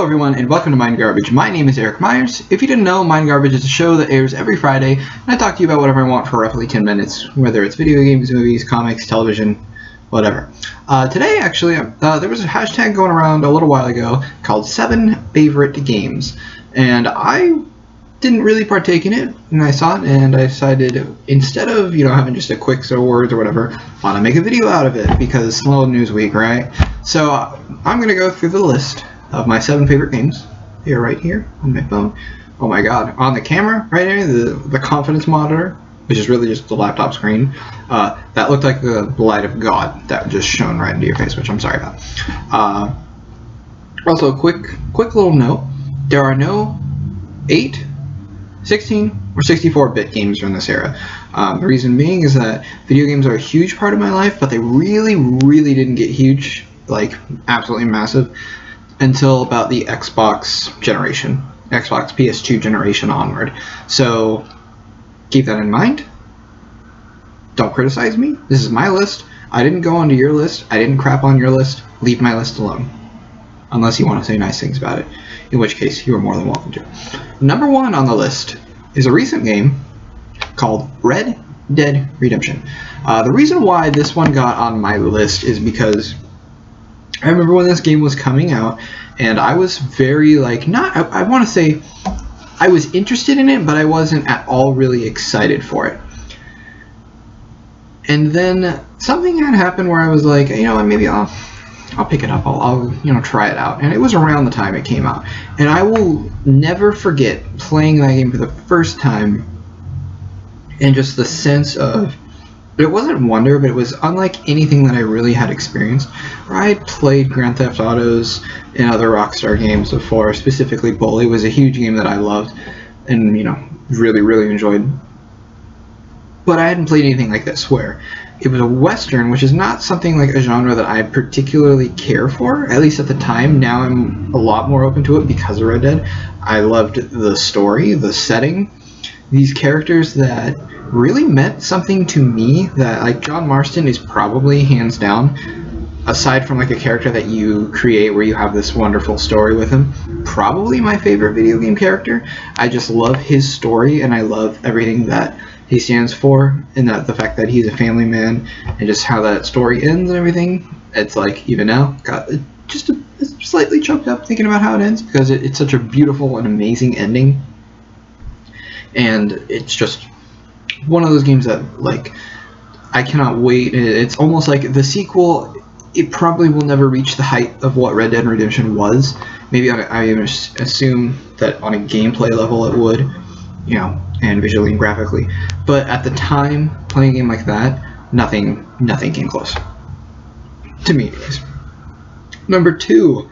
Hello everyone and welcome to Mind Garbage. My name is Eric Myers. If you didn't know, Mind Garbage is a show that airs every Friday, and I talk to you about whatever I want for roughly 10 minutes, whether it's video games, movies, comics, television, whatever. Today, actually, there was a hashtag going around a little while ago called 7 Favorite Games, and I didn't really partake in it, and I saw it, and I decided, instead of, having just a quick set of words or whatever, I want to make a video out of it, because slow news week, right? So, I'm going to go through the list of my 7 favorite games. Here, right here, on my phone. Oh my god, on the camera, right here, the confidence monitor, which is really just the laptop screen, that looked like the light of God that just shone right into your face, which I'm sorry about. Also, quick little note, there are no 8, 16, or 64-bit games from this era. The reason being is that video games are a huge part of my life, but they really didn't get huge, like absolutely massive, until about the Xbox generation, Xbox PS2 generation onward. So keep that in mind. Don't criticize me. This is my list. I didn't go onto your list. I didn't crap on your list. Leave my list alone. Unless you want to say nice things about it, in which case you are more than welcome to. Number 1 on the list is a recent game called Red Dead Redemption. The reason why this one got on my list is because I remember when this game was coming out, and I was very, I want to say, I was interested in it, but I wasn't at all really excited for it. And then something had happened where I was like, maybe I'll pick it up, I'll try it out. And it was around the time it came out. And I will never forget playing that game for the first time, and just the sense of, it wasn't wonder, but it was unlike anything that I really had experienced. I had played Grand Theft Autos and other Rockstar games before, specifically Bully was a huge game that I loved and, really enjoyed. But I hadn't played anything like this, where it was a Western, which is not something like a genre that I particularly care for, at least at the time. Now I'm a lot more open to it because of Red Dead. I loved the story, the setting, these characters that really meant something to me, that like John Marston is probably hands down, aside from like a character that you create where you have this wonderful story with him, probably my favorite video game character. I just love his story, and I love everything that he stands for, and that the fact that he's a family man, and just how that story ends and everything. It's like, even now, got just slightly choked up thinking about how it ends, because it's such a beautiful and amazing ending. And it's just one of those games that, like, I cannot wait. It's almost like the sequel, it probably will never reach the height of what Red Dead Redemption was. Maybe I assume that on a gameplay level it would, and visually and graphically. But at the time, playing a game like that, nothing came close. To me, anyways. Number 2,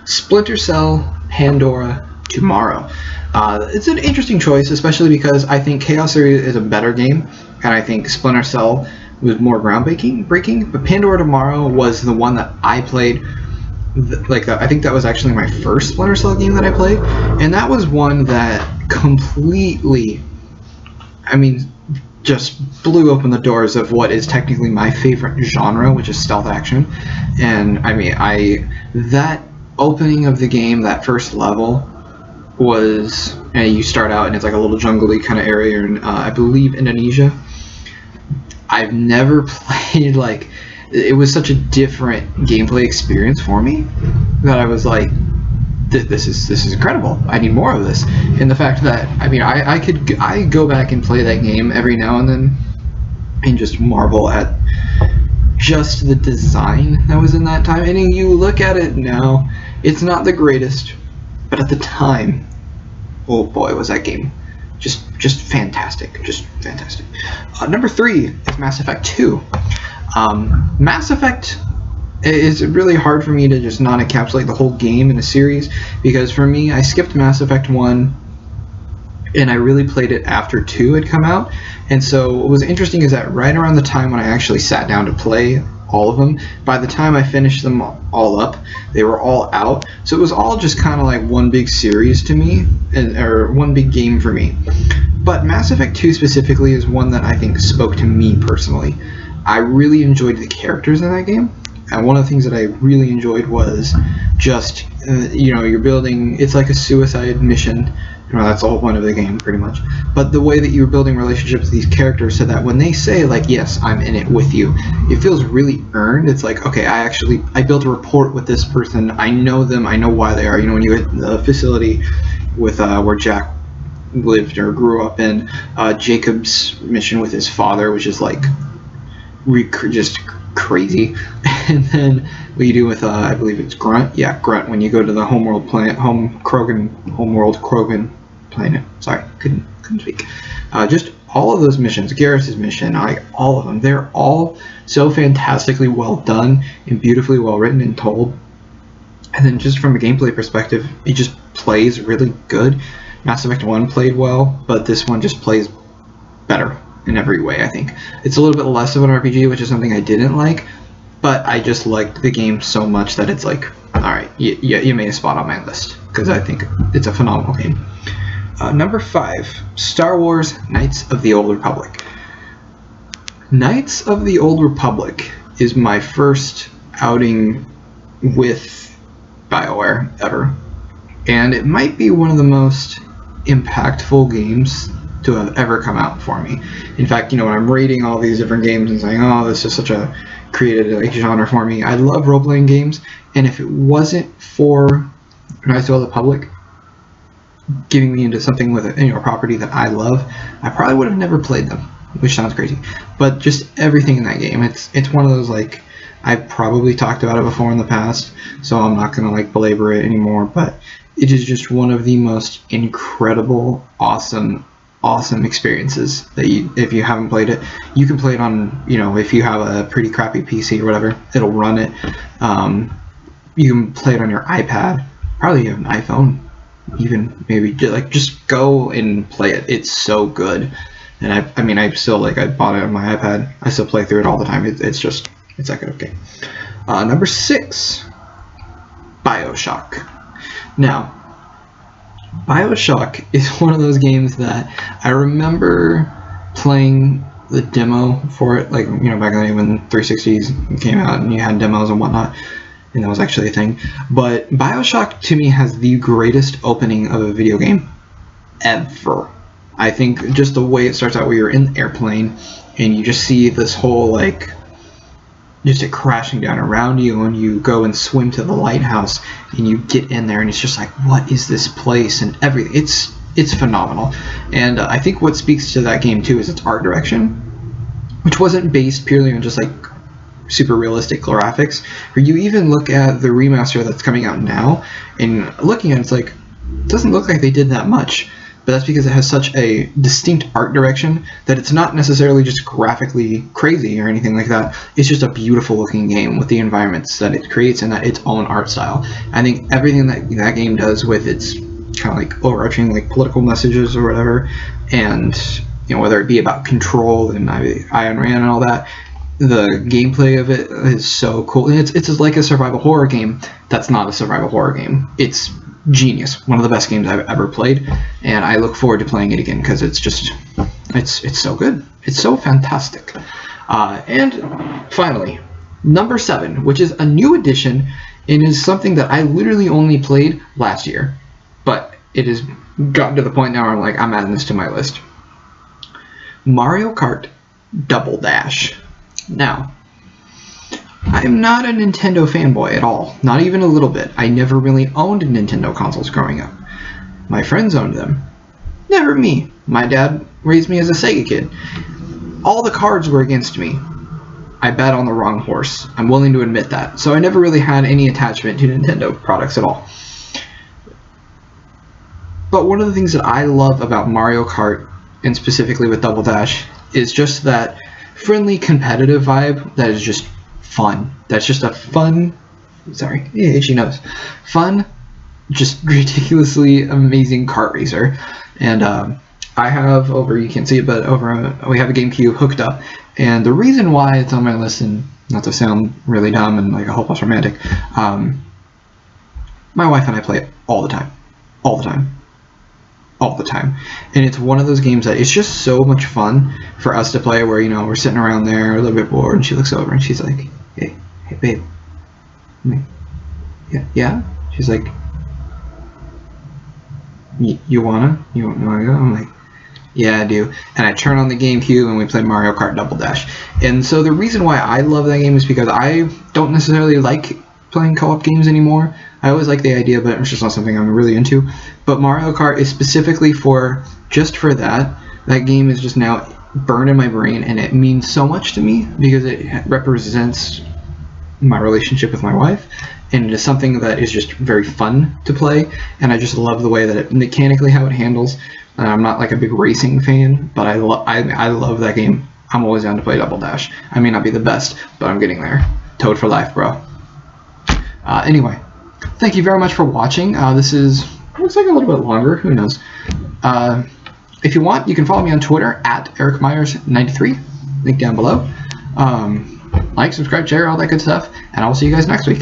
Splinter Cell, Pandora, Tomorrow. It's an interesting choice, especially because I think Chaos Theory is a better game, and I think Splinter Cell was more groundbreaking. But Pandora Tomorrow was the one that I played. I think that was actually my first Splinter Cell game that I played, and that was one that completely, just blew open the doors of what is technically my favorite genre, which is stealth action. And that opening of the game, that first level, was, you start out and it's like a little jungly kind of area in, I believe, Indonesia. I've never played, it was such a different gameplay experience for me that I was like, this is incredible. I need more of this. And the fact that, I go back and play that game every now and then and just marvel at just the design that was in that time. And you look at it now, it's not the greatest, but at the time, oh boy, was that game just fantastic. Just fantastic. Number 3 is Mass Effect 2. Mass Effect is really hard for me to just not encapsulate the whole game in a series, because for me, I skipped Mass Effect 1 and I really played it after 2 had come out. And so what was interesting is that right around the time when I actually sat down to play all of them, by the time I finished them all up, they were all out. So it was all just kind of like one big series to me, or one big game for me. But Mass Effect 2 specifically is one that I think spoke to me personally. I really enjoyed the characters in that game. And one of the things that I really enjoyed was just, you know, you're building, it's like a suicide mission. You know, that's the whole point of the game, pretty much. But the way that you're building relationships with these characters so that when they say, like, yes, I'm in it with you, it feels really earned. It's like, okay, I built a rapport with this person. I know them. I know why they are. You know, when you hit the facility with where Jack lived or grew up in, Jacob's mission with his father, which is, like, just crazy. And then what you do with I believe it's Grunt. Yeah, Grunt, when you go to the homeworld Krogan planet. Sorry, couldn't speak. Just all of those missions, Garrus's mission, all of them, they're all so fantastically well done and beautifully well written and told. And then just from a gameplay perspective, it just plays really good. Mass Effect 1 played well, but this one just plays better in every way, I think. It's a little bit less of an RPG, which is something I didn't like, but I just liked the game so much that it's like, alright, you made a spot on my list, because I think it's a phenomenal game. Number 5, Star Wars Knights of the Old Republic. Knights of the Old Republic is my first outing with BioWare ever, and it might be one of the most impactful games to have ever come out for me. In fact, you know, when I'm rating all these different games and saying, oh, this is such a created genre for me, I love role-playing games, and if it wasn't for Knights of the Old Republic giving me into something with a property that I love, I probably would have never played them, which sounds crazy. But just everything in that game, it's one of those, like, I've probably talked about it before in the past, so I'm not going to, like, belabor it anymore, but it is just one of the most incredible, awesome experiences that if you haven't played it, you can play it on, you know, if you have a pretty crappy PC or whatever, it'll run it. You can play it on your iPad, probably you have an iPhone, even maybe, like, just go and play it. It's so good. And I mean, I still, like, I bought it on my iPad. I still play through it all the time. It's that good of a game. Number 6, Bioshock. Now, Bioshock is one of those games that I remember playing the demo for it, like, you know, back then when 360s came out and you had demos and whatnot, and that was actually a thing. But Bioshock, to me, has the greatest opening of a video game ever. I think just the way it starts out, where you're in the airplane and you just see this whole, like, just it crashing down around you, and you go and swim to the lighthouse and you get in there and it's just like, what is this place, and everything. It's phenomenal. And I think what speaks to that game too is its art direction, which wasn't based purely on just, like, super realistic graphics. Or you even look at the remaster that's coming out now, and looking at it, it's like, it doesn't look like they did that much. But that's because it has such a distinct art direction that it's not necessarily just graphically crazy or anything like that. It's just a beautiful looking game with the environments that it creates and that its own art style. I think everything that that game does with its kind of like overarching, like, political messages or whatever, and, you know, whether it be about control and Ayn Rand and all that, the gameplay of it is so cool. And it's like a survival horror game that's not a survival horror game. It's genius. One of the best games I've ever played, and I look forward to playing it again because it's just, it's so good. It's so fantastic. And finally, number 7, which is a new addition and is something that I literally only played last year, but it has gotten to the point now where I'm like, I'm adding this to my list. Mario Kart Double Dash. Now, I am not a Nintendo fanboy at all, not even a little bit. I never really owned Nintendo consoles growing up. My friends owned them. Never me. My dad raised me as a Sega kid. All the cards were against me. I bet on the wrong horse. I'm willing to admit that. So I never really had any attachment to Nintendo products at all. But one of the things that I love about Mario Kart, and specifically with Double Dash, is just that friendly competitive vibe that is just fun. That's just a fun, itchy nose. Fun, just ridiculously amazing kart racer. And I have you can't see it, but we have a GameCube hooked up. And the reason why it's on my list, and not to sound really dumb and like a hopeless romantic, my wife and I play it all the time. And it's one of those games that it's just so much fun for us to play, where, you know, we're sitting around there a little bit bored and she looks over and she's like, hey babe, I'm like, yeah, yeah. She's like, you wanna go? I'm like, yeah, I do. And I turn on the GameCube and we play Mario Kart Double Dash. And so the reason why I love that game is because I don't necessarily like playing co-op games anymore. I always like the idea, but it's just not something I'm really into. But Mario Kart is specifically just for that. That game is just now burned in my brain, and it means so much to me because it represents my relationship with my wife, and it is something that is just very fun to play. And I just love the way that it mechanically how it handles. I'm not like a big racing fan, but I love that game. I'm always down to play Double Dash. I may not be the best, but I'm getting there. Toad for life, bro. Anyway, thank you very much for watching. This looks like a little bit longer. Who knows? If you want, you can follow me on Twitter at EricMyers93. Link down below. Like, subscribe, share, all that good stuff. And I will see you guys next week.